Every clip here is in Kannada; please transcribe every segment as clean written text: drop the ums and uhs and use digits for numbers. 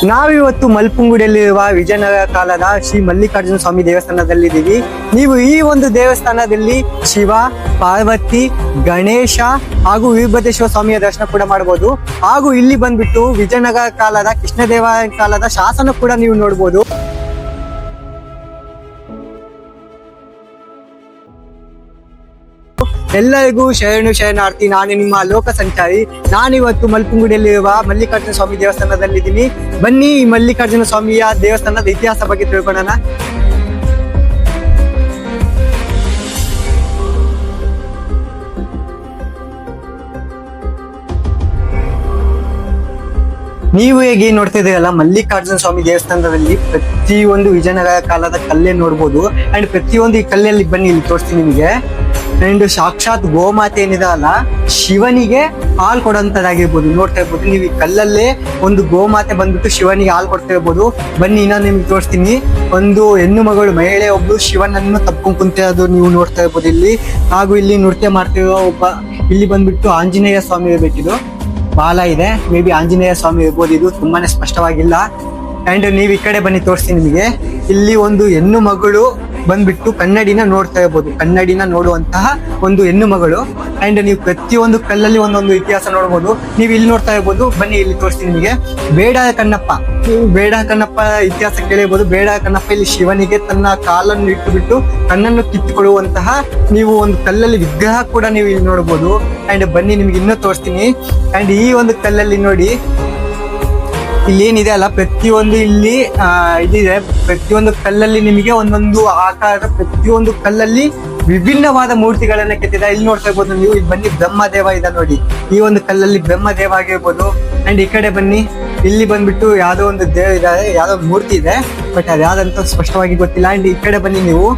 ನಾವಿವತ್ತು ಮಲ್ಪುಂಗುಡಿಯಲ್ಲಿರುವ ವಿಜಯನಗರ ಕಾಲದ ಶ್ರೀ ಮಲ್ಲಿಕಾರ್ಜುನ ಸ್ವಾಮಿ ದೇವಸ್ಥಾನದಲ್ಲಿದ್ದೀವಿ. ನೀವು ಈ ಒಂದು ದೇವಸ್ಥಾನದಲ್ಲಿ ಶಿವ, ಪಾರ್ವತಿ, ಗಣೇಶ ಹಾಗೂ ವೀರಭದ್ರೇಶ್ವರ ಸ್ವಾಮಿಯ ದರ್ಶನ ಕೂಡ ಮಾಡಬಹುದು. ಹಾಗೂ ಇಲ್ಲಿ ಬಂದ್ಬಿಟ್ಟು ವಿಜಯನಗರ ಕಾಲದ ಕೃಷ್ಣದೇವರಾಯ ಕಾಲದ ಶಾಸನ ಕೂಡ ನೀವು ನೋಡಬಹುದು. ಎಲ್ಲರಿಗೂ ಶರಣು ಶರಣಾರ್ಥಿ. ನಾನು ನಿಮ್ಮ ಲೋಕ ಸಂಚಾರಿ. ನಾನಿವತ್ತು ಮಲ್ಪುಂಗುಡಿಯಲ್ಲಿರುವ ಮಲ್ಲಿಕಾರ್ಜುನ ಸ್ವಾಮಿ ದೇವಸ್ಥಾನದಲ್ಲಿದ್ದೀನಿ. ಬನ್ನಿ ಈ ಮಲ್ಲಿಕಾರ್ಜುನ ಸ್ವಾಮಿಯ ದೇವಸ್ಥಾನದ ಇತಿಹಾಸ ಬಗ್ಗೆ ತಿಳ್ಕೊಳ್ಳೋಣ. ನೀವು ಹೇಗೆ ನೋಡ್ತಾ ಇದ್ದೀರಲ್ಲ, ಮಲ್ಲಿಕಾರ್ಜುನ ಸ್ವಾಮಿ ದೇವಸ್ಥಾನದಲ್ಲಿ ಪ್ರತಿಯೊಂದು ವಿಜಯನಗರ ಕಾಲದ ಕಲ್ಲೇ ನೋಡ್ಬೋದು. ಅಂಡ್ ಪ್ರತಿಯೊಂದು ಈ ಕಲ್ಲಲ್ಲಿ ಬನ್ನಿ ಇಲ್ಲಿ ತೋರಿಸ್ತೀನಿ ನಿಮಗೆ. ಅಂಡ್ ಸಾಕ್ಷಾತ್ ಗೋಮಾತೆ ಏನಿದೆ ಅಲ್ಲ, ಶಿವನಿಗೆ ಹಾಲು ಕೊಡೋಂಥದ್ದಾಗಿರ್ಬೋದು. ನೋಡ್ತಾ ಇರ್ಬೋದು ನೀವು ಈ ಕಲ್ಲಲ್ಲೇ ಒಂದು ಗೋಮಾತೆ ಬಂದ್ಬಿಟ್ಟು ಶಿವನಿಗೆ ಹಾಲು ಕೊಡ್ತಾ ಇರ್ಬೋದು. ಬನ್ನಿ ಇನ್ನೊಂದು ನಿಮ್ಗೆ ತೋರಿಸ್ತೀನಿ. ಒಂದು ಹೆಣ್ಣು ಮಗಳು ಮಹಿಳೆ ಒಬ್ಳು ಶಿವನನ್ನು ತಪ್ಕೊಂಡು ಕುಂತಿರೋದು ನೀವು ನೋಡ್ತಾ ಇರ್ಬೋದು ಇಲ್ಲಿ. ಹಾಗೂ ಇಲ್ಲಿ ನೃತ್ಯ ಮಾಡ್ತಿರೋ ಒಬ್ಬ, ಇಲ್ಲಿ ಬಂದ್ಬಿಟ್ಟು ಆಂಜನೇಯ ಸ್ವಾಮಿ ಇರ್ಬೇಕಿದು, ಬಾಲ ಇದೆ, ಮೇ ಬಿ ಆಂಜನೇಯ ಸ್ವಾಮಿ ಇರ್ಬೋದು. ಇದು ತುಂಬಾನೇ ಸ್ಪಷ್ಟವಾಗಿಲ್ಲ. ಅಂಡ್ ನೀವು ಈ ಕಡೆ ಬನ್ನಿ ತೋರಿಸ್ತೀನಿ ನಿಮಗೆ. ಇಲ್ಲಿ ಒಂದು ಹೆಣ್ಣು ಮಗಳು ಬಂದ್ಬಿಟ್ಟು ಕನ್ನಡಿನ ನೋಡ್ತಾ ಇರ್ಬೋದು. ಕನ್ನಡಿನ ನೋಡುವಂತಹ ಒಂದು ಹೆಣ್ಣು ಮಗಳು. ಅಂಡ್ ನೀವು ಪ್ರತಿಯೊಂದು ಕಲ್ಲಲ್ಲಿ ಒಂದೊಂದು ಇತಿಹಾಸ ನೋಡ್ಬೋದು. ನೀವು ಇಲ್ಲಿ ನೋಡ್ತಾ ಇರ್ಬೋದು. ಬನ್ನಿ ಇಲ್ಲಿ ತೋರಿಸ್ತೀನಿ ನಿಮಗೆ. ಬೇಡ ಕಣ್ಣಪ್ಪ, ನೀವು ಬೇಡ ಕಣ್ಣಪ್ಪ ಇತಿಹಾಸ ಕೇಳಿರ್ಬೋದು. ಬೇಡ ಕಣ್ಣಪ್ಪ ಇಲ್ಲಿ ಶಿವನಿಗೆ ತನ್ನ ಕಾಲನ್ನು ಇಟ್ಟುಬಿಟ್ಟು ಕಣ್ಣನ್ನು ಕಿತ್ತುಕೊಳ್ಳುವಂತಹ ನೀವು ಒಂದು ಕಲ್ಲಲ್ಲಿ ವಿಗ್ರಹ ಕೂಡ ನೀವು ಇಲ್ಲಿ ನೋಡ್ಬೋದು. ಅಂಡ್ ಬನ್ನಿ ನಿಮ್ಗೆ ಇನ್ನೂ ತೋರಿಸ್ತೀನಿ. ಅಂಡ್ ಈ ಒಂದು ಕಲ್ಲಲ್ಲಿ ನೋಡಿ, ಇಲ್ಲಿ ಏನಿದೆ ಅಲ್ಲ, ಪ್ರತಿಯೊಂದು ಇಲ್ಲಿ ಇದಿದೆ. ಪ್ರತಿಯೊಂದು ಕಲ್ಲಲ್ಲಿ ನಿಮಗೆ ಒಂದೊಂದು ಆಕಾರ, ಪ್ರತಿಯೊಂದು ಕಲ್ಲಲ್ಲಿ ವಿಭಿನ್ನವಾದ ಮೂರ್ತಿಗಳನ್ನ ಕೆತ್ತಿದ. ಇಲ್ಲಿ ನೋಡ್ತಾ ಇರ್ಬೋದು ನೀವು. ಇಲ್ಲಿ ಬನ್ನಿ, ಬ್ರಹ್ಮದೇವ ಇದೆ ನೋಡಿ. ಈ ಒಂದು ಕಲ್ಲಲ್ಲಿ ಬ್ರಹ್ಮದೇವ ಆಗಿರ್ಬೋದು. ಅಂಡ್ ಈ ಕಡೆ ಬನ್ನಿ, ಇಲ್ಲಿ ಬಂದ್ಬಿಟ್ಟು ಯಾವ್ದೋ ಒಂದು ದೇವ ಇದ್ದಾರೆ, ಯಾವ್ದೋ ಮೂರ್ತಿ ಇದೆ, ಬಟ್ ಅದು ಯಾವ್ದಂತ ಸ್ಪಷ್ಟವಾಗಿ ಗೊತ್ತಿಲ್ಲ. ಅಂಡ್ ಈ ಕಡೆ ಬನ್ನಿ ನೀವು.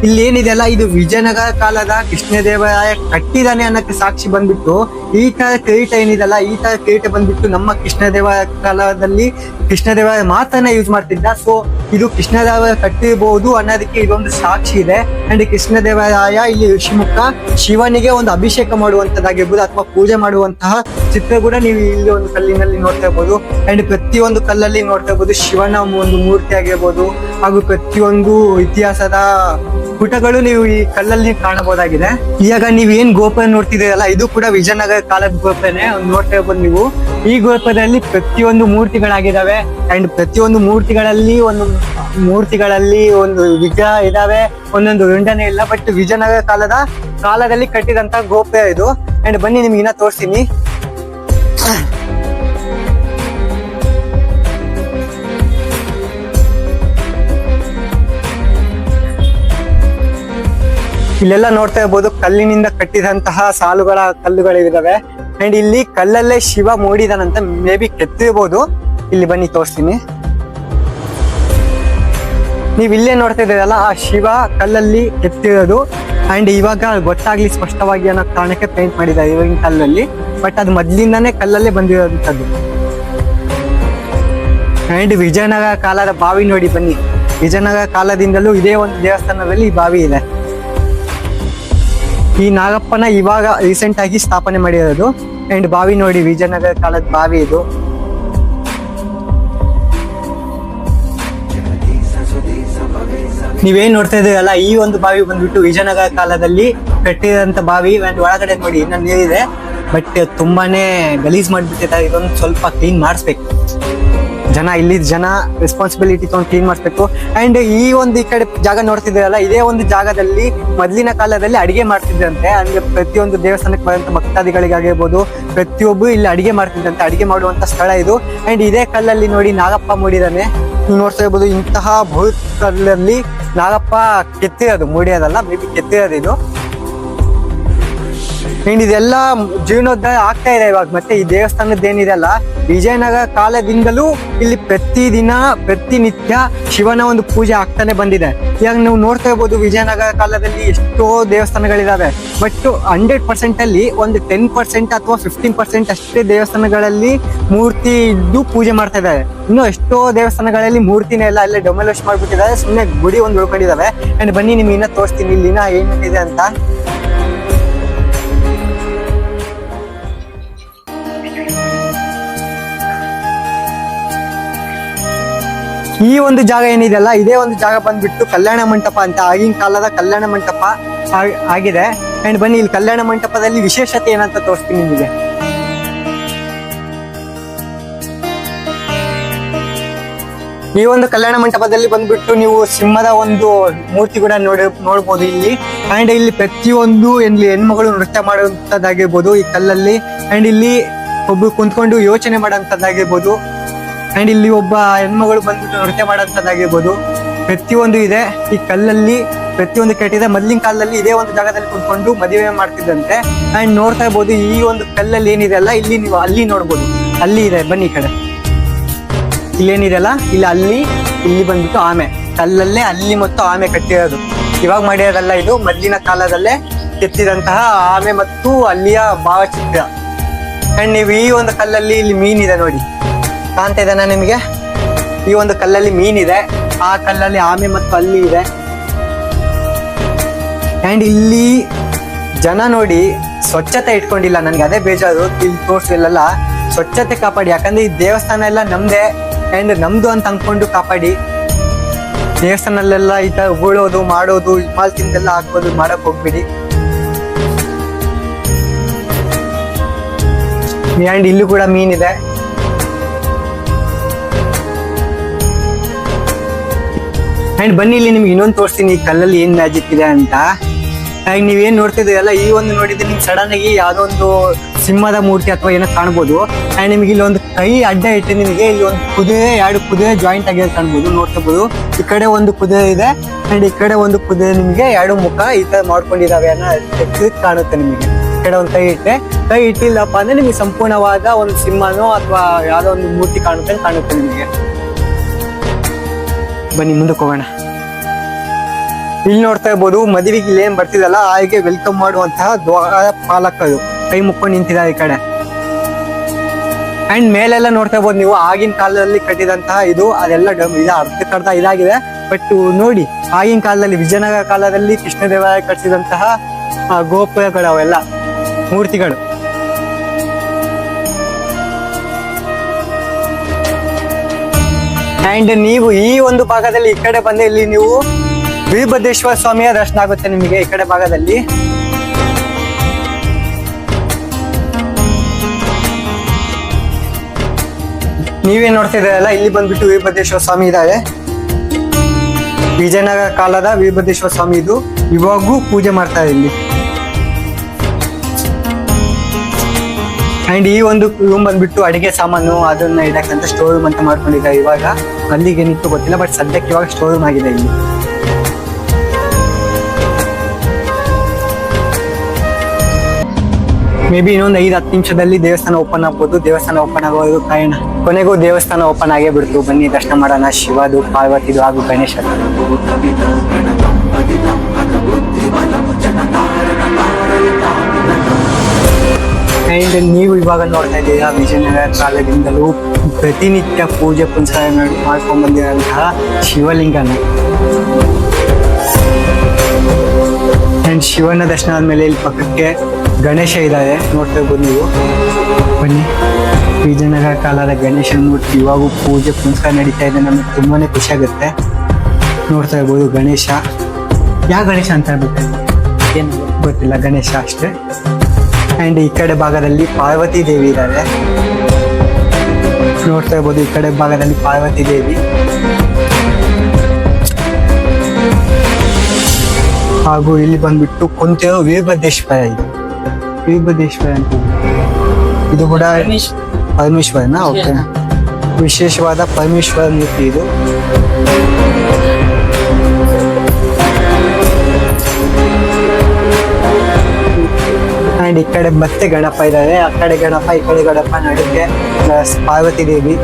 ಇಲ್ಲಿ ಏನಿದೆ ಅಲ್ಲ, ಇದು ವಿಜಯನಗರ ಕಾಲದ ಕೃಷ್ಣದೇವರಾಯ ಕಟ್ಟಿದಾನೆ ಅನ್ನಕ್ಕೆ ಸಾಕ್ಷಿ ಬಂದ್ಬಿಟ್ಟು ಈ ತರ ಕಿರೀಟ ಏನಿದೆಲ್ಲ, ಈ ತರ ಕಿರೀಟ ಬಂದ್ಬಿಟ್ಟು ನಮ್ಮ ಕೃಷ್ಣದೇವರಾಯ ಕಾಲದಲ್ಲಿ ಕೃಷ್ಣದೇವರಾಯ ಮಾತ್ರನೇ ಯೂಸ್ ಮಾಡ್ತಿದ್ದ. ಸೊ ಇದು ಕೃಷ್ಣದೇವರಾಯ ಕಟ್ಟಿರಬಹುದು ಅನ್ನೋದಕ್ಕೆ ಇದೊಂದು ಸಾಕ್ಷಿ ಇದೆ. ಅಂಡ್ ಕೃಷ್ಣದೇವರಾಯ ಇಲ್ಲಿ ಋಷಿಮುಖ ಶಿವನಿಗೆ ಒಂದು ಅಭಿಷೇಕ ಮಾಡುವಂತದ್ದಾಗಿರ್ಬೋದು ಅಥವಾ ಪೂಜೆ ಮಾಡುವಂತಹ ಚಿತ್ರ ಕೂಡ ನೀವು ಇಲ್ಲಿ ಒಂದು ಕಲ್ಲಿನಲ್ಲಿ ನೋಡ್ತಾ ಇರ್ಬೋದು. ಅಂಡ್ ಪ್ರತಿಯೊಂದು ಕಲ್ಲಲ್ಲಿ ನೋಡ್ತಾ ಇರ್ಬೋದು ಶಿವನ ಒಂದು ಮೂರ್ತಿ ಆಗಿರ್ಬೋದು. ಹಾಗೂ ಪ್ರತಿಯೊಂದು ಇತಿಹಾಸದ ಪುಟಗಳು ನೀವು ಈ ಕಲ್ಲಲ್ಲಿ ಕಾಣಬಹುದಾಗಿದೆ. ಈಗ ನೀವ್ ಏನ್ ಗೋಪುರ ನೋಡ್ತಿದ್ದೀರಲ್ಲ, ಇದು ಕೂಡ ವಿಜಯನಗರ ಕಾಲದ ಗೋಪುರನೇ. ನೋಡ್ತಾ ಇರ್ಬೋದು ನೀವು. ಈ ಗೋಪುರದಲ್ಲಿ ಪ್ರತಿಯೊಂದು ಮೂರ್ತಿಗಳಾಗಿದ್ದಾವೆ. ಅಂಡ್ ಪ್ರತಿಯೊಂದು ಮೂರ್ತಿಗಳಲ್ಲಿ ಒಂದು ವಿಗ್ರಹ ಇದಾವೆ, ಒಂದೊಂದು ರುಂಡನೆ ಇಲ್ಲ. ಬಟ್ ವಿಜಯನಗರ ಕಾಲದಲ್ಲಿ ಕಟ್ಟಿದಂತ ಗೋಪುರ ಇದು. ಅಂಡ್ ಬನ್ನಿ ನಿಮ್ಗೆ ಇನ್ನ ತೋರಿಸ್ತೀನಿ. ಇಲ್ಲೆಲ್ಲ ನೋಡ್ತಾ ಇರ್ಬೋದು ಕಲ್ಲಿನಿಂದ ಕಟ್ಟಿದಂತಹ ಸಾಲುಗಳ ಕಲ್ಲುಗಳಿದಾವೆ. ಅಂಡ್ ಇಲ್ಲಿ ಕಲ್ಲಲ್ಲೇ ಶಿವ ಮೂಡಿದಾನಂತ ಮೇ ಬಿ ಕೆತ್ತಿರ್ಬೋದು. ಇಲ್ಲಿ ಬನ್ನಿ ತೋರಿಸ್ತೀನಿ. ನೀವ್ ಇಲ್ಲೇ ನೋಡ್ತಾ ಇದ್ದೀರಲ್ಲ, ಆ ಶಿವ ಕಲ್ಲಲ್ಲಿ ಕೆತ್ತಿರೋದು. ಅಂಡ್ ಇವಾಗ ಗೊತ್ತಾಗ್ಲಿ ಸ್ಪಷ್ಟವಾಗಿ ಅನ್ನೋ ಕಾರಣಕ್ಕೆ ಪೇಂಟ್ ಮಾಡಿದ್ದಾರೆ ಇವಾಗಿನ ಕಲ್ಲಲ್ಲಿ. ಬಟ್ ಅದು ಮೊದ್ಲಿಂದಾನೇ ಕಲ್ಲಲ್ಲೇ ಬಂದಿರೋಂಥದ್ದು. ಅಂಡ್ ವಿಜಯನಗರ ಕಾಲದ ಬಾವಿ ನೋಡಿ ಬನ್ನಿ. ವಿಜಯನಗರ ಕಾಲದಿಂದಲೂ ಇದೇ ಒಂದು ದೇವಸ್ಥಾನದಲ್ಲಿ ಈ ಬಾವಿ ಇದೆ. ಈ ನಾಗಪ್ಪನ ಇವಾಗ ರೀಸೆಂಟ್ ಆಗಿ ಸ್ಥಾಪನೆ ಮಾಡಿರೋದು. ಅಂಡ್ ಬಾವಿ ನೋಡಿ, ವಿಜಯನಗರ ಕಾಲದ ಬಾವಿ ಇದು. ನೀವೇನ್ ನೋಡ್ತಾ ಇದ್ದೀರಲ್ಲ, ಈ ಒಂದು ಬಾವಿ ಬಂದ್ಬಿಟ್ಟು ವಿಜಯನಗರ ಕಾಲದಲ್ಲಿ ಕಟ್ಟಿರೋಂಥ ಬಾವಿ. ಅಂಡ್ ಒಳಗಡೆ ನೋಡಿ ಇನ್ನೂ ನೀರಿದೆ, ಬಟ್ ತುಂಬಾನೇ ಗಲೀಜ್ ಮಾಡ್ಬಿಟ್ಟಿದ್ದಾರೆ. ಇದೊಂದು ಸ್ವಲ್ಪ ಕ್ಲೀನ್ ಮಾಡಿಸ್ಬೇಕು ಇಲ್ಲಿ ಜನ ರೆಸ್ಪಾನ್ಸಿಬಿಲಿಟಿ ತಗೊಂಡು ಕ್ಲೀನ್ ಮಾಡಿಸ್ಬೇಕು. ಅಂಡ್ ಈ ಕಡೆ ಜಾಗ ನೋಡ್ತಿದ್ದೀರಲ್ಲ, ಇದೇ ಒಂದು ಜಾಗದಲ್ಲಿ ಮೊದಲಿನ ಕಾಲದಲ್ಲಿ ಅಡಿಗೆ ಮಾಡ್ತಿದ್ದಂತೆ. ಅಂದ್ರೆ ಪ್ರತಿಯೊಂದು ದೇವಸ್ಥಾನಕ್ಕೆ ಬರುವಂತ ಭಕ್ತಾದಿಗಳಿಗಾಗಿರ್ಬೋದು, ಪ್ರತಿಯೊಬ್ಬರು ಇಲ್ಲಿ ಅಡಿಗೆ ಮಾಡ್ತಿದ್ದಂತೆ. ಅಡಿಗೆ ಮಾಡುವಂತ ಸ್ಥಳ ಇದು. ಅಂಡ್ ಇದೇ ಕಲ್ಲಲ್ಲಿ ನೋಡಿ ನಾಗಪ್ಪ ಮೂಡಿದಾನೆ. ನೀವು ನೋಡ್ತಾ ಇರ್ಬೋದು. ಇಂತಹ ಬೃಹತ್ ಕಲ್ಲಲ್ಲಿ ನಾಗಪ್ಪ ಕೆತ್ತಿರೋದು, ಮೂಡಿಯೋದಲ್ಲ, ಮೇ ಬಿ ಕೆತ್ತಿರೋದು ಇದು. ಅಂಡ್ ಇದೆಲ್ಲ ಜೀರ್ಣೋದ್ಧಾರ ಆಗ್ತಾ ಇದೆ ಇವಾಗ. ಮತ್ತೆ ಈ ದೇವಸ್ಥಾನದ ಏನಿದೆ ಅಲ್ಲ, ವಿಜಯನಗರ ಕಾಲದಿಂದಲೂ ಇಲ್ಲಿ ಪ್ರತಿನಿತ್ಯ ಶಿವನ ಒಂದು ಪೂಜೆ ಆಗ್ತಾನೆ ಬಂದಿದೆ. ಇವಾಗ ನೀವು ನೋಡ್ತಾ ಇರ್ಬೋದು, ವಿಜಯನಗರ ಕಾಲದಲ್ಲಿ ಎಷ್ಟೋ ದೇವಸ್ಥಾನಗಳಿದಾವೆ. ಬಟ್ 100% ಅಲ್ಲಿ ಒಂದು 10% ಅಥವಾ 15% ಅಷ್ಟೇ ದೇವಸ್ಥಾನಗಳಲ್ಲಿ ಮೂರ್ತಿ ಇದ್ದು ಪೂಜೆ ಮಾಡ್ತಾ ಇದ್ದಾರೆ. ಇನ್ನು ಎಷ್ಟೋ ದೇವಸ್ಥಾನಗಳಲ್ಲಿ ಮೂರ್ತಿನೇ ಇಲ್ಲ, ಅಲ್ಲೇ ಡೆಮಾಲಿಷ್ ಮಾಡ್ಬಿಟ್ಟಿದ್ದಾರೆ. ಸುಮ್ಮನೆ ಗುಡಿ ಒಂದು ಉಳ್ಕೊಂಡಿದ್ದಾವೆ. ಅಂಡ್ ಬನ್ನಿ ನಿಮ್ಗೆ ಇನ್ನ ತೋರಿಸ್ತೀನಿ ಇಲ್ಲಿನ ಏನಿದೆ ಅಂತ. ಈ ಒಂದು ಜಾಗ ಏನಿದೆಯಲ್ಲ, ಇದೇ ಒಂದು ಜಾಗ ಬಂದ್ಬಿಟ್ಟು ಕಲ್ಯಾಣ ಮಂಟಪ ಅಂತ, ಆಗಿನ ಕಾಲದ ಕಲ್ಯಾಣ ಮಂಟಪ ಆಗಿದೆ. ಅಂಡ್ ಬನ್ನಿ, ಇಲ್ಲಿ ಕಲ್ಯಾಣ ಮಂಟಪದಲ್ಲಿ ವಿಶೇಷತೆ ಏನಂತ ತೋರಿಸ್ತೀನಿ ನಿಮಗೆ. ಈ ಒಂದು ಕಲ್ಯಾಣ ಮಂಟಪದಲ್ಲಿ ಬಂದ್ಬಿಟ್ಟು ನೀವು ಸಿಂಹದ ಒಂದು ಮೂರ್ತಿ ಕೂಡ ನೋಡ್ಬೋದು ಇಲ್ಲಿ. ಅಂಡ್ ಇಲ್ಲಿ ಪ್ರತಿಯೊಂದು ಇಲ್ಲಿ ಹೆಣ್ಮಗಳು ನೃತ್ಯ ಮಾಡುವಂತದ್ದಾಗಿರ್ಬೋದು ಈ ಕಲ್ಲಲ್ಲಿ. ಅಂಡ್ ಇಲ್ಲಿ ಒಬ್ರು ಕುಂತ್ಕೊಂಡು ಯೋಚನೆ ಮಾಡೋಂಥದ್ದಾಗಿರ್ಬೋದು. ಅಂಡ್ ಇಲ್ಲಿ ಒಬ್ಬ ಹೆಣ್ಮಗಳು ಬಂದ್ಬಿಟ್ಟು ನೃತ್ಯ ಮಾಡೋಂಥದ್ದಾಗಿರ್ಬೋದು. ಪ್ರತಿಯೊಂದು ಇದೆ ಈ ಕಲ್ಲಲ್ಲಿ, ಪ್ರತಿಯೊಂದು ಕೆಟ್ಟಿದೆ. ಮೊದ್ಲಿನ ಕಾಲದಲ್ಲಿ ಇದೇ ಒಂದು ಜಾಗದಲ್ಲಿ ಕುಂತ್ಕೊಂಡು ಮದುವೆ ಮಾಡ್ತಿದ್ದಂತೆ. ಅಂಡ್ ನೋಡ್ತಾ ಇರ್ಬೋದು ಈ ಒಂದು ಕಲ್ಲಲ್ಲಿ ಏನಿದೆ ಅಲ್ಲ, ಇಲ್ಲಿ ನೀವು ಅಲ್ಲಿ ನೋಡ್ಬೋದು, ಅಲ್ಲಿ ಇದೆ. ಬನ್ನಿ ಈ ಕಡೆ, ಇಲ್ಲೇನಿದೆಲ್ಲ ಇಲ್ಲಿ ಇಲ್ಲಿ ಬಂದ್ಬಿಟ್ಟು ಆಮೆ, ಕಲ್ಲಲ್ಲೇ ಅಲ್ಲಿ ಮತ್ತು ಆಮೆ ಕಟ್ಟಿರೋದು. ಇವಾಗ ಮಾಡಿರೋದಲ್ಲ, ಇದು ಮೊದಲಿನ ಕಾಲದಲ್ಲೇ ಕೆತ್ತಿದಂತಹ ಆಮೆ ಮತ್ತು ಅಲ್ಲಿಯ ಭಾವಚಿತ್ರ. ಅಂಡ್ ನೀವು ಈ ಒಂದು ಕಲ್ಲಲ್ಲಿ ಇಲ್ಲಿ ಮೀನಿದೆ ನೋಡಿ, ಕಾಣ್ತಾ ಇದೆನಾ ನಿಮಗೆ? ಈ ಒಂದು ಕಲ್ಲಲ್ಲಿ ಮೀನಿದೆ, ಆ ಕಲ್ಲಲ್ಲಿ ಆಮೆ ಮತ್ತು ಅಲ್ಲಿ ಇದೆ. ಅಂಡ್ ಇಲ್ಲಿ ಜನ ನೋಡಿ ಸ್ವಚ್ಛತೆ ಇಟ್ಕೊಂಡಿಲ್ಲ, ನನಗೆ ಅದೇ ಬೇಜಾರು. ಇಲ್ಲಿ ತೋರಿಸಿಲ್ಲ, ಸ್ವಚ್ಛತೆ ಕಾಪಾಡಿ. ಯಾಕಂದ್ರೆ ಈ ದೇವಸ್ಥಾನ ಎಲ್ಲ ನಮ್ದೇ ಅಂಡ್ ನಮ್ದು ಅಂತ ಅನ್ಕೊಂಡು ಕಾಪಾಡಿ. ದೇವಸ್ಥಾನಲ್ಲೆಲ್ಲ ಈ ತರ ಉಗುಳೋದು ಮಾಡೋದು, ಇಮಾಲ್ ತಿಂದೆಲ್ಲ ಹಾಕೋದು ಮಾಡಕ್ ಹೋಗ್ಬಿಡಿ. ಅಂಡ್ ಇಲ್ಲೂ ಕೂಡ ಮೀನಿದೆ. ಅಂಡ್ ಬನ್ನಿ, ಇಲ್ಲಿ ನಿಮ್ಗೆ ಇನ್ನೊಂದು ತೋರಿಸ್ತೀನಿ ಈ ಕಲ್ಲಲ್ಲಿ ಏನ್ ಮ್ಯಾಜಿಕ್ ಇದೆ ಅಂತ. ಈಗ ನೀವೇನ್ ನೋಡ್ತಿದ್ದೀರಲ್ಲ, ಈ ಒಂದು ನೋಡಿದ್ರೆ ನಿಮ್ಗೆ ಸಡನ್ ಆಗಿ ಯಾವ್ದೋ ಒಂದು ಸಿಂಹದ ಮೂರ್ತಿ ಅಥವಾ ಏನೋ ಕಾಣ್ಬೋದು. ಅಂಡ್ ನಿಮ್ಗೆ ಇಲ್ಲಿ ಒಂದು ಕೈ ಅಡ್ಡ ಇಟ್ಟು ನಿಮಗೆ ಇಲ್ಲಿ ಒಂದು ಕುದುರೆ, 2 ಕುದುರೆ ಜಾಯಿಂಟ್ ಆಗಿರೋದು ಕಾಣ್ಬೋದು, ನೋಡ್ತಿರ್ಬೋದು. ಈ ಕಡೆ ಒಂದು ಕುದುರೆ ಇದೆ ಅಂಡ್ ಈ ಕಡೆ ಒಂದು ಕುದುರೆ, ನಿಮ್ಗೆ 2 ಮುಖ ಈ ತರ ಮಾಡ್ಕೊಂಡಿದಾವೆ ಅನ್ನೋ ಕಾಣುತ್ತೆ ನಿಮಗೆ. ಈ ಕಡೆ ಒಂದು ಕೈ ಇಟ್ಟಿಲ್ಲಪ್ಪ ಅಂದ್ರೆ ನಿಮ್ಗೆ ಸಂಪೂರ್ಣವಾದ ಒಂದು ಸಿಂಹನೋ ಅಥವಾ ಯಾವ್ದೋ ಒಂದು ಮೂರ್ತಿ ಕಾಣುತ್ತೆ ನಿಮಗೆ. ಬನ್ನಿ ಮುಂದಕ್ಕೆ ಹೋಗೋಣ. ಇಲ್ಲಿ ನೋಡ್ತಾ ಇರ್ಬೋದು, ಮದುವೆಗೆ ಇಲ್ಲಿ ಏನ್ ಬರ್ತಿದಲ್ಲ ಹಾಗೆ ವೆಲ್ಕಮ್ ಮಾಡುವಂತಹ ದ್ವಾರಪಾಲಕರು ಕೈ ಮುಕ್ಕೊಂಡು ನಿಂತಿದ್ದಾರೆ ಈ ಕಡೆ. ಅಂಡ್ ಮೇಲೆಲ್ಲ ನೋಡ್ತಾ ಇರ್ಬೋದು ನೀವು, ಆಗಿನ ಕಾಲದಲ್ಲಿ ಕಟ್ಟಿದಂತಹ ಇದು ಅದೆಲ್ಲ ಅರ್ಧಕ್ಕರ್ಧ ಇದಾಗಿದೆ. ಬಟ್ ನೋಡಿ, ಆಗಿನ ಕಾಲದಲ್ಲಿ ವಿಜಯನಗರ ಕಾಲದಲ್ಲಿ ಕೃಷ್ಣದೇವರಾಯ ಕಟ್ಟಿಸಿದಂತಹ ಗೋಪುರಗಳು, ಅವೆಲ್ಲ ಮೂರ್ತಿಗಳು. ಅಂಡ್ ನೀವು ಈ ಒಂದು ಭಾಗದಲ್ಲಿ ಈ ಕಡೆ ಬಂದ್ರೆ ಇಲ್ಲಿ ನೀವು ವೀರಭದ್ರೇಶ್ವರ ಸ್ವಾಮಿಯ ದರ್ಶನ ಆಗುತ್ತೆ ನಿಮಗೆ ಈ ಕಡೆ ಭಾಗದಲ್ಲಿ. ನೀವೇ ನೋಡ್ತಿದ್ದೀರಲ್ಲ, ಇಲ್ಲಿ ಬಂದ್ಬಿಟ್ಟು ವೀರಭದ್ರೇಶ್ವರ ಸ್ವಾಮಿ ಇದ್ದಾರೆ. ವಿಜಯನಗರ ಕಾಲದ ವೀರಭದ್ರೇಶ್ವರ ಸ್ವಾಮಿ ಇದು. ಇವಾಗೂ ಪೂಜೆ ಮಾಡ್ತಾರೆ ಇಲ್ಲಿ. ಅಂಡ್ ಈ ಒಂದು ರೂಮ್ ಬಂದ್ಬಿಟ್ಟು ಅಡಿಗೆ ಸಾಮಾನು ಅದನ್ನ ಇಡಕ್ಕಂತ ಸ್ಟೋರ್ ರೂಮ್ ಅಂತ ಮಾಡ್ಕೊಂಡಿದ್ದಾರೆ. ಇವಾಗ ಅಲ್ಲಿಗೆ ನಿಂತು ಗೊತ್ತಿಲ್ಲ, ಬಟ್ ಸದ್ಯಕ್ಕೆ ಇವಾಗ ಸ್ಟೋರ್ ರೂಮ್ ಆಗಿದೆ ಇಲ್ಲಿ. ಮೇ ಬಿ ಇನ್ನೊಂದು 5-10 ನಿಮಿಷದಲ್ಲಿ ದೇವಸ್ಥಾನ ಓಪನ್ ಆಗ್ಬೋದು. ದೇವಸ್ಥಾನ ಓಪನ್ ಆಗೋದು ಕಾರಣ ಕೊನೆಗೂ ದೇವಸ್ಥಾನ ಓಪನ್ ಆಗೇ ಬಿಡ್ತು. ಬನ್ನಿ ದರ್ಶನ ಮಾಡೋಣ ಶಿವದು, ಪಾರ್ವತಿದು ಹಾಗೂ ಗಣೇಶ. ಅಂಡ್ ನೀವು ಇವಾಗ ನೋಡ್ತಾ ಇದ್ದೀರಾ ವಿಜಯನಗರ ಕಾಲದಿಂದಲೂ ಪ್ರತಿನಿತ್ಯ ಪೂಜೆ ಪುನಸ್ಕಾರ ಮಾಡ್ಕೊಂಡ್ ಬಂದಿರುವಂತಹ ಶಿವಲಿಂಗನ. ಅಂಡ್ ಶಿವನ ದರ್ಶನ ಆದ್ಮೇಲೆ ಇಲ್ಲಿ ಪಕ್ಕಕ್ಕೆ ಗಣೇಶ ಇದ್ದಾರೆ, ನೋಡ್ತಾ ಇರ್ಬೋದು ನೀವು. ಬನ್ನಿ, ವಿಜಯನಗರ ಕಾಲದ ಗಣೇಶನ ಮೂರ್ತಿ ಇವಾಗೂ ಪೂಜೆ ಪುನಸ್ಕಾರ ನಡೀತಾ ಇದೆ. ನಮಗೆ ತುಂಬಾನೇ ಖುಷಿ ಆಗುತ್ತೆ. ನೋಡ್ತಾ ಇರ್ಬೋದು ಗಣೇಶ. ಯಾವ ಗಣೇಶ ಅಂತ ಏನು ಗೊತ್ತಿಲ್ಲ, ಗಣೇಶ ಅಷ್ಟೇ. ಅಂಡ್ ಈ ಕಡೆ ಭಾಗದಲ್ಲಿ ಪಾರ್ವತಿ ದೇವಿ ಇದ್ದಾರೆ, ನೋಡ್ತಾ ಇರ್ಬೋದು. ಈ ಕಡೆ ಭಾಗದಲ್ಲಿ ಪಾರ್ವತಿ ದೇವಿ ಹಾಗೂ ಇಲ್ಲಿ ಬಂದ್ಬಿಟ್ಟು ಕುಂತಿರೋ ವೀರಭದ್ರೇಶ್ವರ. ಇದು ವೀರಭದ್ರೇಶ್ವರ ಅಂತ, ಇದು ಕೂಡ ಪರಮೇಶ್ವರನ. ಓಕೆ, ವಿಶೇಷವಾದ ಪರಮೇಶ್ವರ ಮೂರ್ತಿ ಇದು. ಅಂಡ್ ಈ ಕಡೆ ಮತ್ತೆ ಗಣಪ ಇದ್ದಾರೆ, ಆ ಕಡೆ ಗಣಪ ಈ ಕಡೆ ಗಣಪ, ನಡುವೆ ಪಾರ್ವತಿ ದೇವಿ.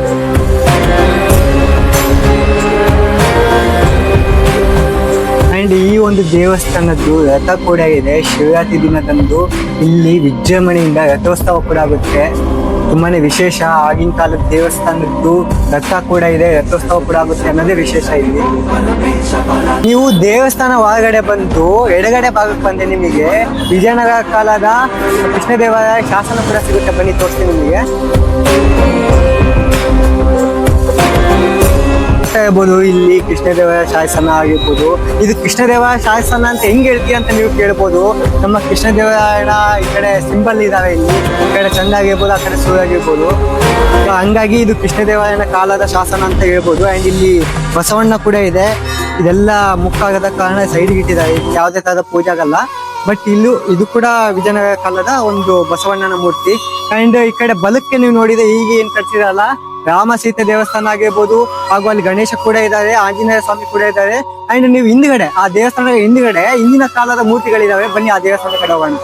ಅಂಡ್ ಈ ಒಂದು ದೇವಸ್ಥಾನದ್ದು ರಥ ಕೂಡ ಇದೆ. ಶಿವರಾತ್ರಿ ದಿನದಂದು ಇಲ್ಲಿ ವಿಜೃಂಭಣೆಯಿಂದ ರಥೋತ್ಸವ ಕೂಡ ಆಗುತ್ತೆ. ತುಂಬಾನೇ ವಿಶೇಷ. ಆಗಿನ ಕಾಲದ ದೇವಸ್ಥಾನದ್ದು ರಥ ಕೂಡ ಇದೆ, ರಥೋತ್ಸವ ಕೂಡ ಆಗುತ್ತೆ ಅನ್ನೋದೇ ವಿಶೇಷ ಇಲ್ಲಿ. ನೀವು ದೇವಸ್ಥಾನ ಒಳಗಡೆ ಬಂದು ಎಡಗಡೆ ಭಾಗಕ್ಕೆ ಬಂದೆ ನಿಮಗೆ ವಿಜಯನಗರ ಕಾಲದ ಕೃಷ್ಣದೇವರಾಯ ಶಾಸನ ಕೂಡ ಸಿಗುತ್ತೆ. ಬನ್ನಿ ತೋರಿಸ್ತೀನಿ ನಿಮಗೆ. ನೋಡ್ತಾ ಇರ್ಬೋದು ಇಲ್ಲಿ ಕೃಷ್ಣದೇವರ ಶಾಸನ ಆಗಿರ್ಬೋದು. ಇದು ಕೃಷ್ಣದೇವರ ಶಾಸನ ಅಂತ ಹೆಂಗ್ ಹೇಳ್ತೀಯ ಅಂತ ನೀವು ಕೇಳ್ಬೋದು. ನಮ್ಮ ಕೃಷ್ಣದೇವರಾಯಣ ಈ ಕಡೆ ಸಿಂಬಲ್ ಇದಾವೆ, ಇಲ್ಲಿ ಈ ಕಡೆ ಚಂದ ಆಗಿರ್ಬೋದು, ಆ ಕಡೆ ಸೂರ್ಯ ಆಗಿರ್ಬೋದು. ಹಂಗಾಗಿ ಇದು ಕೃಷ್ಣದೇವರಾಯನ ಕಾಲದ ಶಾಸನ ಅಂತ ಹೇಳ್ಬೋದು. ಅಂಡ್ ಇಲ್ಲಿ ಬಸವಣ್ಣ ಕೂಡ ಇದೆ. ಇದೆಲ್ಲ ಮುಕ್ಕಾಗದ ಕಾರಣ ಸೈಡ್ಗೆ ಇಟ್ಟಿದ್ದಾರೆ, ಯಾವುದೇ ತರಹದ ಪೂಜೆ ಆಗಲ್ಲ. ಬಟ್ ಇದು ಕೂಡ ವಿಜಯನಗರ ಕಾಲದ ಒಂದು ಬಸವಣ್ಣನ ಮೂರ್ತಿ. ಅಂಡ್ ಈ ಕಡೆ ಬಲಕ್ಕೆ ನೀವು ನೋಡಿದ್ರೆ ಈಗ ಏನ್ ಕಟ್ಸಿರಲ್ಲ, ರಾಮ ಸೀತೆ ದೇವಸ್ಥಾನ ಆಗಿರ್ಬೋದು, ಹಾಗೂ ಅಲ್ಲಿ ಗಣೇಶ ಕೂಡ ಇದ್ದಾರೆ, ಆಂಜನೇಯ ಸ್ವಾಮಿ ಕೂಡ ಇದ್ದಾರೆ. ಅಂಡ್ ನೀವು ಹಿಂದ್ಗಡೆ ಆ ದೇವಸ್ಥಾನದ ಹಿಂದ್ಗಡೆ ಹಿಂದಿನ ಕಾಲದ ಮೂರ್ತಿಗಳಿದಾವೆ, ಬನ್ನಿ ಆ ದೇವಸ್ಥಾನದ ಕಡೆ ಹೋಗೋಣ.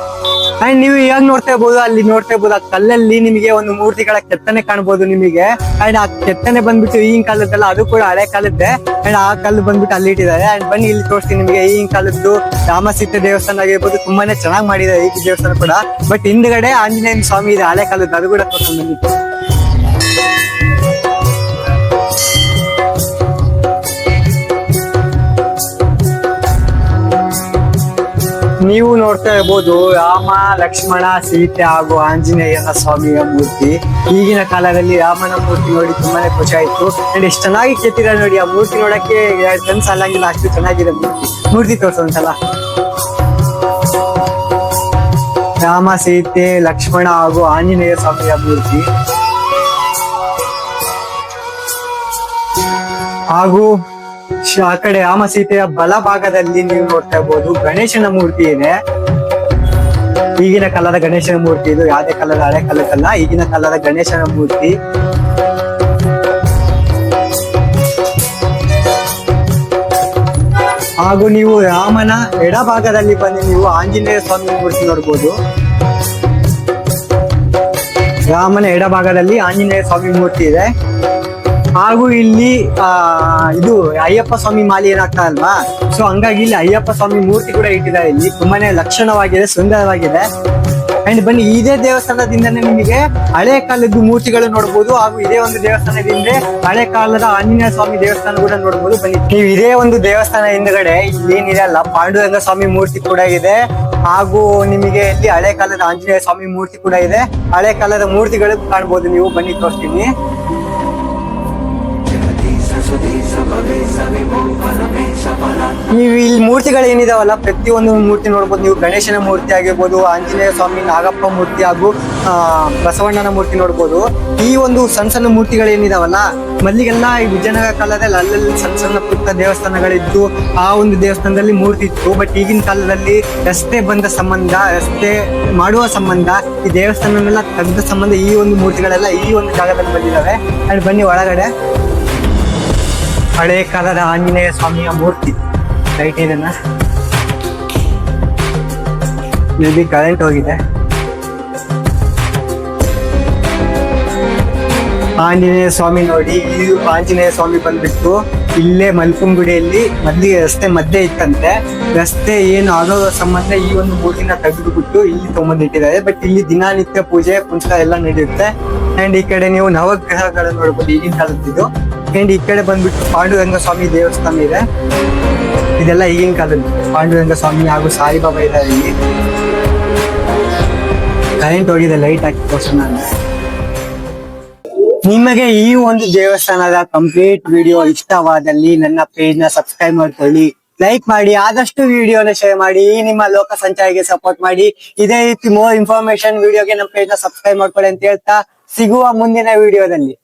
ಅಂಡ್ ನೀವು ಇವಾಗ ನೋಡ್ತಾ ಇರ್ಬೋದು, ಅಲ್ಲಿ ನೋಡ್ತಾ ಇರ್ಬೋದು, ಆ ಕಲ್ಲಲ್ಲಿ ನಿಮಗೆ ಒಂದು ಮೂರ್ತಿಗಳ ಕೆತ್ತನೆ ಕಾಣ್ಬೋದು ನಿಮಗೆ. ಅಂಡ್ ಆ ಕೆತ್ತನೆ ಬಂದ್ಬಿಟ್ಟು ಈಗಿನ ಕಾಲದ್ದಲ್ಲ, ಅದು ಕೂಡ ಹಳೆ ಕಾಲದ್ದೇ. ಅಂಡ್ ಆ ಕಲ್ಲು ಬಂದ್ಬಿಟ್ಟು ಅಲ್ಲಿ ಇಟ್ಟಿದ್ದಾರೆ. ಅಂಡ್ ಬನ್ನಿ ಇಲ್ಲಿ ತೋರಿಸ್ತೀನಿ ನಿಮಗೆ ಈಗಿನ ಕಾಲದ್ದು ರಾಮ ಸೀತೆ ದೇವಸ್ಥಾನ ಆಗಿರ್ಬೋದು, ತುಂಬಾನೇ ಚೆನ್ನಾಗಿ ಮಾಡಿದ್ದಾರೆ ಈ ದೇವಸ್ಥಾನ ಕೂಡ. ಬಟ್ ಹಿಂದ್ಗಡೆ ಆಂಜನೇಯ ಸ್ವಾಮಿ ಇದೆ ಹಳೆ ಕಾಲದ್ದು, ಅದು ಕೂಡ ತೋರಿಸ್ಕೊಂಡು ಬನ್ನಿ. ನೀವು ನೋಡ್ತಾ ಇರ್ಬೋದು ರಾಮ, ಲಕ್ಷ್ಮಣ, ಸೀತೆ ಹಾಗೂ ಆಂಜನೇಯನ ಸ್ವಾಮಿಯ ಮೂರ್ತಿ. ಈಗಿನ ಕಾಲದಲ್ಲಿ ರಾಮನ ಮೂರ್ತಿ ನೋಡಿ ತುಂಬಾನೇ ಖುಷಿ ಆಯ್ತು. ಅಂಡ್ ಎಷ್ಟು ಚೆನ್ನಾಗಿ ಕೆತ್ತಿದ್ದಾರೆ ನೋಡಿ, ಆ ಮೂರ್ತಿ ನೋಡಕ್ಕೆ ಕನ್ಸು ಸಾಲಂಗಿಲ್ಲ, ಅಷ್ಟು ಚೆನ್ನಾಗಿದೆ ಮೂರ್ತಿ ತೋರ್ಸೋಂದ್ಸಲ. ರಾಮ, ಸೀತೆ, ಲಕ್ಷ್ಮಣ ಹಾಗೂ ಆಂಜನೇಯ ಸ್ವಾಮಿಯ ಮೂರ್ತಿ. ಹಾಗೂ ಆ ಕಡೆ ರಾಮ ಸೀತೆಯ ಬಲಭಾಗದಲ್ಲಿ ನೀವು ನೋಡ್ತಾ ಇರ್ಬೋದು ಗಣೇಶನ ಮೂರ್ತಿ ಇದೆ. ಈಗಿನ ಕಾಲದ ಗಣೇಶನ ಮೂರ್ತಿ ಇದು, ಯಾವುದೇ ಕಾಲದ ಹಳೆ ಕಾಲಕ್ಕಲ್ಲ, ಈಗಿನ ಕಾಲದ ಗಣೇಶನ ಮೂರ್ತಿ. ಹಾಗೂ ನೀವು ರಾಮನ ಎಡಭಾಗದಲ್ಲಿ ಬಂದು ನೀವು ಆಂಜನೇಯ ಸ್ವಾಮಿ ಮೂರ್ತಿ ನೋಡ್ಬೋದು. ರಾಮನ ಎಡಭಾಗದಲ್ಲಿ ಆಂಜನೇಯ ಸ್ವಾಮಿ ಮೂರ್ತಿ ಇದೆ. ಹಾಗೂ ಇಲ್ಲಿ ಇದು ಅಯ್ಯಪ್ಪ ಸ್ವಾಮಿ ಮಾಲೆ ಏನಾಗ್ತಾ ಅಲ್ವಾ, ಸೊ ಹಂಗಾಗಿ ಇಲ್ಲಿ ಅಯ್ಯಪ್ಪ ಸ್ವಾಮಿ ಮೂರ್ತಿ ಕೂಡ ಇಟ್ಟಿದ್ದಾರೆ. ಇಲ್ಲಿ ತುಂಬಾನೇ ಲಕ್ಷಣವಾಗಿದೆ, ಸುಂದರವಾಗಿದೆ. ಅಂಡ್ ಬನ್ನಿ ಇದೇ ದೇವಸ್ಥಾನದಿಂದನೇ ನಿಮಗೆ ಹಳೆ ಕಾಲದ ಮೂರ್ತಿಗಳು ನೋಡ್ಬೋದು. ಹಾಗೂ ಇದೇ ಒಂದು ದೇವಸ್ಥಾನದಿಂದ ಹಳೆ ಕಾಲದ ಆಂಜನೇಯ ಸ್ವಾಮಿ ದೇವಸ್ಥಾನ ಕೂಡ ನೋಡ್ಬೋದು. ಬನ್ನಿ ನೀವು ಇದೇ ಒಂದು ದೇವಸ್ಥಾನ ಹಿಂದ್ಗಡೆ ಇಲ್ಲಿ ಏನಿದೆ ಅಲ್ಲ, ಪಾಂಡುರಂಗ ಸ್ವಾಮಿ ಮೂರ್ತಿ ಕೂಡ ಇದೆ. ಹಾಗೂ ನಿಮಗೆ ಇಲ್ಲಿ ಹಳೆ ಕಾಲದ ಆಂಜನೇಯ ಸ್ವಾಮಿ ಮೂರ್ತಿ ಕೂಡ ಇದೆ. ಹಳೆ ಕಾಲದ ಮೂರ್ತಿಗಳು ಕಾಣ್ಬೋದು ನೀವು, ಬನ್ನಿ ತೋರಿಸ್ತೀನಿ. ನೀವು ಇಲ್ಲಿ ಮೂರ್ತಿಗಳು ಏನಿದಾವಲ್ಲ, ಪ್ರತಿಯೊಂದು ಮೂರ್ತಿ ನೋಡ್ಬೋದು ನೀವು. ಗಣೇಶನ ಮೂರ್ತಿ ಆಗಿರ್ಬೋದು, ಆಂಜನೇಯ ಸ್ವಾಮಿ, ನಾಗಪ್ಪ ಮೂರ್ತಿ ಹಾಗೂ ಬಸವಣ್ಣನ ಮೂರ್ತಿ ನೋಡ್ಬೋದು. ಈ ಒಂದು ಸಣ್ಣ ಸಣ್ಣ ಮೂರ್ತಿಗಳು ಏನಿದಾವಲ್ಲ, ಮೊದಲಿಗೆಲ್ಲ ಈ ವಿಜಯನಗರ ಕಾಲದಲ್ಲಿ ಅಲ್ಲಲ್ಲಿ ಸಣ್ಣ ಸಣ್ಣ ಪುಟ್ಟ ದೇವಸ್ಥಾನಗಳಿದ್ದು, ಆ ಒಂದು ದೇವಸ್ಥಾನದಲ್ಲಿ ಮೂರ್ತಿ ಇತ್ತು. ಬಟ್ ಈಗಿನ ಕಾಲದಲ್ಲಿ ರಸ್ತೆ ಬಂದ ಸಂಬಂಧ, ರಸ್ತೆ ಮಾಡುವ ಸಂಬಂಧ, ಈ ದೇವಸ್ಥಾನನೆಲ್ಲ ತೆಗೆದ ಸಂಬಂಧ ಈ ಒಂದು ಮೂರ್ತಿಗಳೆಲ್ಲ ಈ ಒಂದು ಜಾಗದಲ್ಲಿ ಬಂದಿದ್ದಾವೆ. ಅಲ್ಲಿ ಬನ್ನಿ ಒಳಗಡೆ ಹಳೆ ಕಾಲದ ಆಂಜನೇಯ ಸ್ವಾಮಿಯ ಮೂರ್ತಿ ಲೈಟ್ ಇದನ್ನ ಮೇಬಿ ಕರೆಂಟ್ ಹೋಗಿದೆ. ಆಂಜನೇಯ ಸ್ವಾಮಿ ನೋಡಿ, ಈ ಆಂಜನೇಯ ಸ್ವಾಮಿ ಬಂದ್ಬಿಟ್ಟು ಇಲ್ಲೇ ಮಲ್ಪುಂಗುಡಿಯಲ್ಲಿ ಮೊದಲಿಗೆ ರಸ್ತೆ ಮಧ್ಯೆ ಇತ್ತಂತೆ. ರಸ್ತೆ ಏನು ಆಗೋ ಸಂಬಂಧ ಈ ಒಂದು ಮೂರ್ತಿನ ತೆಗೆದುಬಿಟ್ಟು ಇಲ್ಲಿ ತಗೊಂಡ್ಬಂದಿಟ್ಟಿದ್ದಾರೆ. ಬಟ್ ಇಲ್ಲಿ ದಿನನಿತ್ಯ ಪೂಜೆ ಪುನಸ್ಕಾರ ಎಲ್ಲ ನಡೆಯುತ್ತೆ. ಅಂಡ್ ಈ ಕಡೆ ನೀವು ನವಗ್ರಹಗಳನ್ನು ನೋಡ್ಬೋದು ಈಗಿನ ಕಾಲದ್ದು. ಅಂಡ್ ಈ ಕಡೆ ಬಂದ್ಬಿಟ್ಟು ಪಾಂಡುರಂಗ ಸ್ವಾಮಿ ದೇವಸ್ಥಾನ ಇದೆ. ಇದೆಲ್ಲ ಈಗಿನ ಕಾಲದ್ದು ಪಾಂಡುರಂಗ ಸ್ವಾಮಿ ಹಾಗೂ ಸಾಯಿಬಾಬಾ ಇದ್ದಾರೆ ಇಲ್ಲಿ. ಕರೆಂಟ್ ಹೋಗಿದೆ, ಲೈಟ್ ಹಾಕಿ ತೋರ್ಸೋಣ. ನಿಮಗೆ ಈ ಒಂದು ದೇವಸ್ಥಾನದ ಕಂಪ್ಲೀಟ್ ವಿಡಿಯೋ ಇಷ್ಟವಾದಲ್ಲಿ ನನ್ನ ಪೇಜ್ ನ ಸಬ್ಸ್ಕ್ರೈಬ್ ಮಾಡ್ಕೊಳ್ಳಿ, ಲೈಕ್ ಮಾಡಿ, ಆದಷ್ಟು ವಿಡಿಯೋನ ಶೇರ್ ಮಾಡಿ, ನಿಮ್ಮ ಲೋಕ ಸಂಚಾರಿಗೆ ಸಪೋರ್ಟ್ ಮಾಡಿ. ಇದೇ ರೀತಿ ಮೋರ್ ಇನ್ಫಾರ್ಮೇಶನ್ ವಿಡಿಯೋಗೆ ನಮ್ಮ ಪೇಜ್ ನ ಸಬ್ಸ್ಕ್ರೈಬ್ ಮಾಡ್ಕೊಳ್ಳಿ ಅಂತ ಹೇಳ್ತಾ ಸಿಗುವ ಮುಂದಿನ ವಿಡಿಯೋದಲ್ಲಿ.